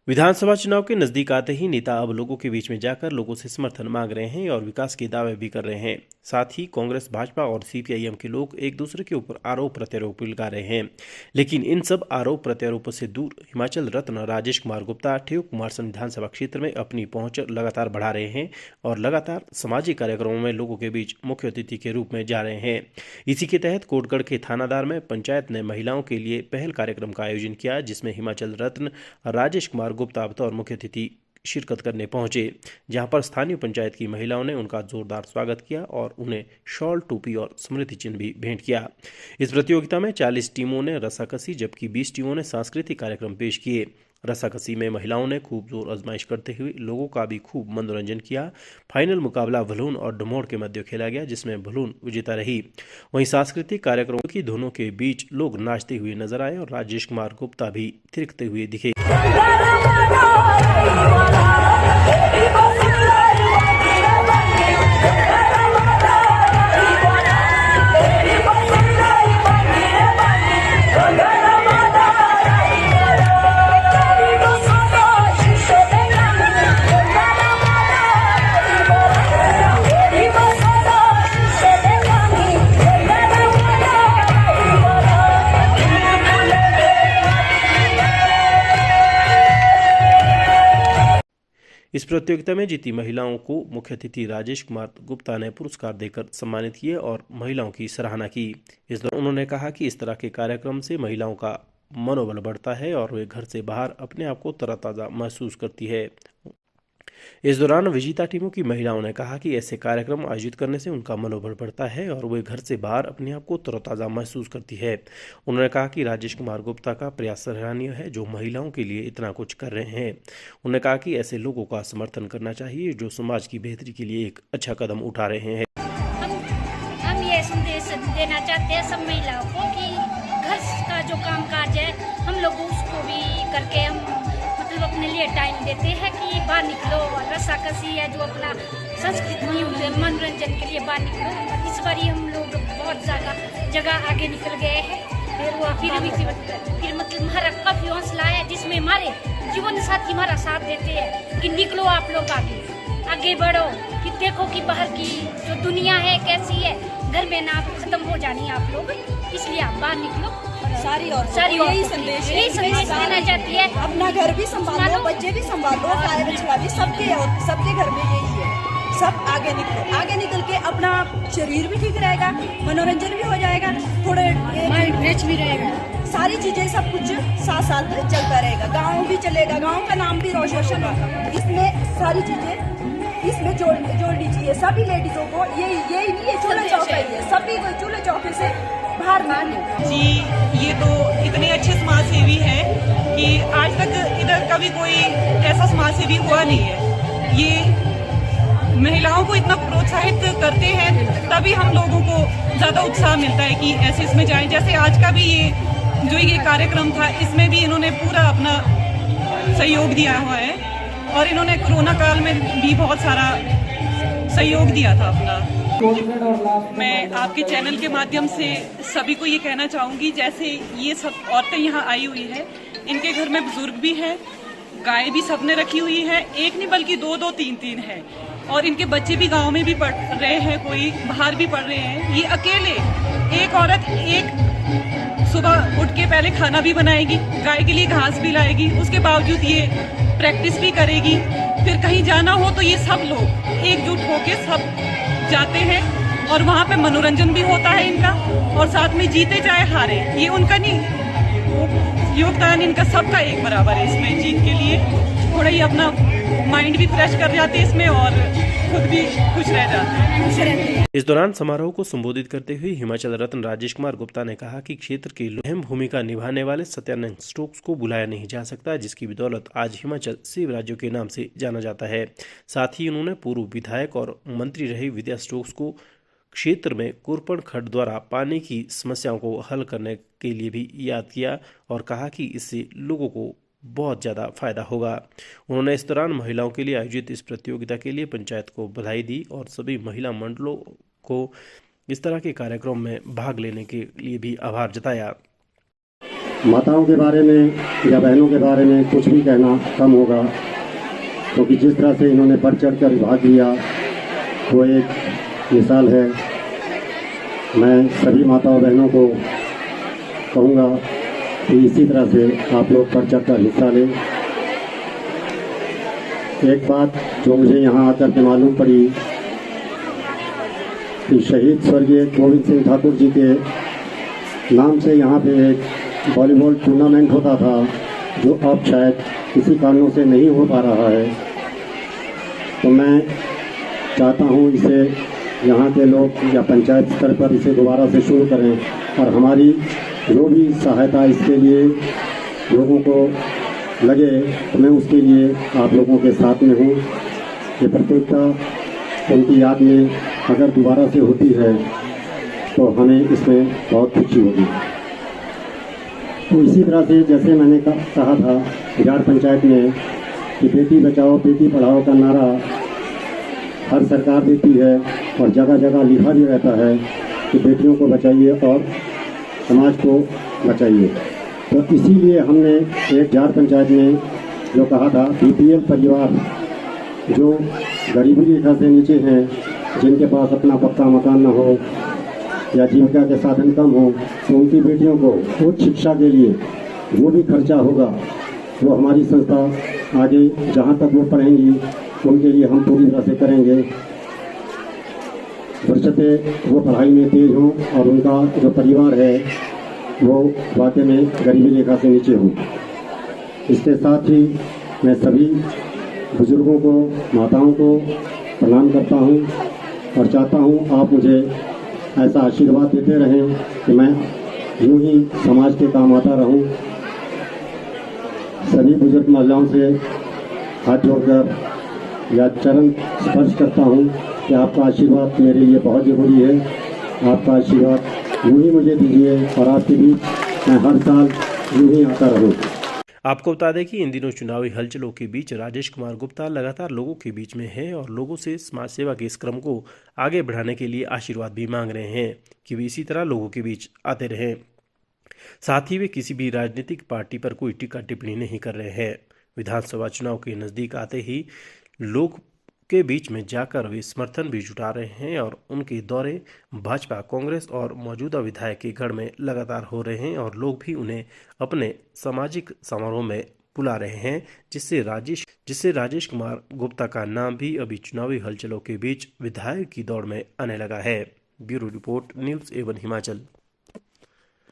विधानसभा चुनाव के नजदीक आते ही नेता अब लोगों के बीच में जाकर लोगों से समर्थन मांग रहे हैं और विकास के दावे भी कर रहे हैं। साथ ही कांग्रेस, भाजपा और सीपीआईएम के लोग एक दूसरे के ऊपर आरोप प्रत्यारोप लगा रहे हैं। लेकिन इन सब आरोप प्रत्यारोपों से दूर हिमाचल रत्न राजेश कुमार गुप्ता ठेऊकुमारसन विधानसभा क्षेत्र में अपनी पहुंच लगातार बढ़ा रहे हैं और लगातार सामाजिक कार्यक्रमों में लोगों के बीच मुख्य अतिथि के रूप में जा रहे हैं। इसी के तहत कोटगढ़ के थानादार में पंचायत ने महिलाओं के लिए पहल कार्यक्रम का आयोजन किया, जिसमें हिमाचल रत्न राजेश कुमार गुप्ता बतौर मुख्य अतिथि शिरकत करने पहुंचे, जहां पर स्थानीय पंचायत की महिलाओं ने उनका जोरदार स्वागत किया और उन्हें शॉल, टोपी और स्मृति चिन्ह भी भेंट किया। इस प्रतियोगिता में 40 टीमों ने रस्साकसी जबकि 20 टीमों ने सांस्कृतिक कार्यक्रम पेश किए। रस्साकसी में महिलाओं ने खूब जोर आजमाइश करते हुए लोगों का भी खूब मनोरंजन किया। फाइनल मुकाबला भलून और डमोड़ के मध्य खेला गया, जिसमें भलून विजेता रही। वहीं सांस्कृतिक कार्यक्रमों की धुनों के बीच लोग नाचते हुए नजर आए और राजेश कुमार गुप्ता भी थिरकते हुए दिखे। इस प्रतियोगिता में जीती महिलाओं को मुख्य अतिथि राजेश कुमार गुप्ता ने पुरस्कार देकर सम्मानित किए और महिलाओं की सराहना की। इस दौरान उन्होंने कहा कि इस तरह के कार्यक्रम से महिलाओं का मनोबल बढ़ता है और वे घर से बाहर अपने आप को तरोताज़ा महसूस करती है। इस दौरान विजेता टीमों की महिलाओं ने कहा कि ऐसे कार्यक्रम आयोजित करने से उनका मनोबल बढ़ता है और वे घर से बाहर अपने आप को तरोताज़ा महसूस करती है। उन्होंने कहा कि राजेश कुमार गुप्ता का प्रयास सराहनीय है, जो महिलाओं के लिए इतना कुछ कर रहे हैं। उन्होंने कहा कि ऐसे लोगों का समर्थन करना चाहिए जो समाज की बेहतरी के लिए एक अच्छा कदम उठा रहे हैं। हम ये संदेश देना चाहते हैं सब महिलाओं को कि घर का जो काम काज है हम लोग उसको भी करके हम अपने लिए टाइम देते हैं कि बाहर निकलो और रस्साकसी है जो अपना संस्कृति मनोरंजन के लिए बाहर निकलो। इस बार हम लोग बहुत जगह आगे निकल गए हैं। फिर मतलब हमारा काफी हौसला है, जिसमें हमारे जीवन साथी हमारा साथ देते हैं कि निकलो आप लोग आगे बढ़ो, कि देखो कि बाहर की जो दुनिया है कैसी है, घर में ना खत्म हो जानी है आप लोग, इसलिए आप बाहर निकलो। सारी यही संदेश देना चाहती है। अपना घर भी संभालो, बच्चे भी संभालो, गाय बछड़ा भी, सबके घर में यही है। सब आगे निकल के अपना शरीर भी ठीक रहेगा, मनोरंजन भी हो जाएगा, थोड़े माइंड फ्रेश भी रहेगा, सारी चीजें सब कुछ साथ साथ चलता रहेगा। गाँव भी चलेगा, गाँव का नाम भी रोशन होगा। इसमें सारी चीजें इसमें जोड़नी चाहिए सभी लेडीजों को। यही नहीं है चूल्हे चौके है, सभी को चूल्हे चौके से बाहर माने जी। ये तो इतने अच्छे समाज सेवी हैं कि आज तक इधर कभी कोई ऐसा समाज सेवी हुआ नहीं है। ये महिलाओं को इतना प्रोत्साहित करते हैं, तभी हम लोगों को ज़्यादा उत्साह मिलता है कि ऐसे इसमें जाएं। जैसे आज का भी ये कार्यक्रम था, इसमें भी इन्होंने पूरा अपना सहयोग दिया हुआ है और इन्होंने कोरोना काल में भी बहुत सारा सहयोग दिया था अपना। मैं आपके चैनल के माध्यम से सभी को ये कहना चाहूँगी, जैसे ये सब औरतें यहाँ आई हुई है, इनके घर में बुजुर्ग भी है, गाय भी सबने रखी हुई है, एक नहीं बल्कि दो, तीन है, और इनके बच्चे भी गांव में भी पढ़ रहे हैं, कोई बाहर भी पढ़ रहे हैं। ये अकेले एक औरत सुबह उठ के पहले खाना भी बनाएगी, गाय के लिए घास भी लाएगी, उसके बावजूद ये प्रैक्टिस भी करेगी। फिर कहीं जाना हो तो ये सब लोग एकजुट होके सब जाते हैं और वहाँ पे मनोरंजन भी होता है इनका, और साथ में जीते चाहे हारे, ये उनका नहीं, योगदान इनका सबका एक बराबर है इसमें जीत के लिए। थोड़ा ही अपना माइंड भी फ्रेश कर जाते हैं इसमें और खुद भी खुश रह जाते हैं। इस दौरान समारोह को संबोधित करते हुए हिमाचल रत्न राजेश कुमार गुप्ता ने कहा कि क्षेत्र की अहम भूमिका निभाने वाले सत्यानंद स्टोक्स को बुलाया नहीं जा सकता, जिसकी बदौलत आज हिमाचल शिव राज्यों के नाम से जाना जाता है। साथ ही उन्होंने पूर्व विधायक और मंत्री रही विद्या स्टोक्स को क्षेत्र में कुरपन खड्ड द्वारा पानी की समस्याओं को हल करने के लिए भी याद किया और कहा कि इससे लोगों को बहुत ज़्यादा फायदा होगा। उन्होंने इस दौरान महिलाओं के लिए आयोजित इस प्रतियोगिता के लिए पंचायत को बधाई दी और सभी महिला मंडलों को इस तरह के कार्यक्रम में भाग लेने के लिए भी आभार जताया। माताओं के बारे में या बहनों के बारे में कुछ भी कहना कम होगा, क्योंकि जिस तरह से इन्होंने बढ़ चढ़ कर भाग लिया वो एक मिसाल है। मैं सभी माताओं बहनों को कहूँगा कि इसी तरह से आप लोग बढ़ चढ़ कर हिस्सा लें। एक बात जो मुझे यहाँ आकर के मालूम पड़ी कि शहीद स्वर्गीय गोविंद सिंह ठाकुर जी के नाम से यहाँ पे एक वॉलीबॉल टूर्नामेंट होता था, जो अब शायद किसी कारणों से नहीं हो पा रहा है। तो मैं चाहता हूँ इसे यहाँ के लोग या पंचायत स्तर पर इसे दोबारा से शुरू करें, और हमारी जो भी सहायता इसके लिए लोगों को लगे तो मैं उसके लिए आप लोगों के साथ में हूँ। ये प्रतियोगिता उनकी याद में अगर दोबारा से होती है तो हमें इसमें बहुत खुशी होगी। तो इसी तरह से जैसे मैंने कहा था बिहार पंचायत में कि बेटी बचाओ बेटी पढ़ाओ का नारा हर सरकार देती है और जगह जगह लिखा भी रहता है कि बेटियों को बचाइए और समाज को बचाइए। तो इसीलिए हमने एक बिहार पंचायत में जो कहा था BPL परिवार जो गरीबी रेखा से नीचे हैं, जिनके पास अपना पक्का मकान न हो या जीविका के साधन कम हो, तो उनकी बेटियों को उच्च शिक्षा के लिए जो भी खर्चा होगा वो हमारी संस्था आगे जहाँ तक वो पढ़ेंगी उनके लिए हम पूरी तरह से करेंगे, बशर्ते वो पढ़ाई में तेज हों और उनका जो परिवार है वो वाकई में गरीबी रेखा से नीचे हो। इसके साथ ही मैं सभी बुजुर्गों को, माताओं को प्रणाम करता हूँ और चाहता हूँ आप मुझे ऐसा आशीर्वाद देते रहें कि मैं यूँ ही समाज के काम आता रहूँ। सभी बुजुर्ग महिलाओं से हाथ जोड़कर या चरण स्पर्श करता हूँ कि आपका आशीर्वाद मेरे लिए बहुत ज़रूरी है। आपका आशीर्वाद यूँ ही मुझे दीजिए और आपके बीच मैं हर साल यूँ ही आता रहूँ। आपको बता दें कि इन दिनों चुनावी हलचलों के बीच राजेश कुमार गुप्ता लगातार लोगों के बीच में है और लोगों से समाज सेवा के इस क्रम को आगे बढ़ाने के लिए आशीर्वाद भी मांग रहे हैं कि वे इसी तरह लोगों के बीच आते रहें। साथ ही वे किसी भी राजनीतिक पार्टी पर कोई टीका टिप्पणी नहीं कर रहे हैं। विधानसभा चुनाव के नज़दीक आते ही लोग के बीच में जाकर वे समर्थन भी जुटा रहे हैं और उनके दौरे भाजपा, कांग्रेस और मौजूदा विधायक के गढ़ में लगातार हो रहे हैं और लोग भी उन्हें अपने सामाजिक समारोह में बुला रहे हैं, जिससे राजेश कुमार गुप्ता का नाम भी अभी चुनावी हलचलों के बीच विधायक की दौड़ में आने लगा है। Bureau report, news 7 Himachal.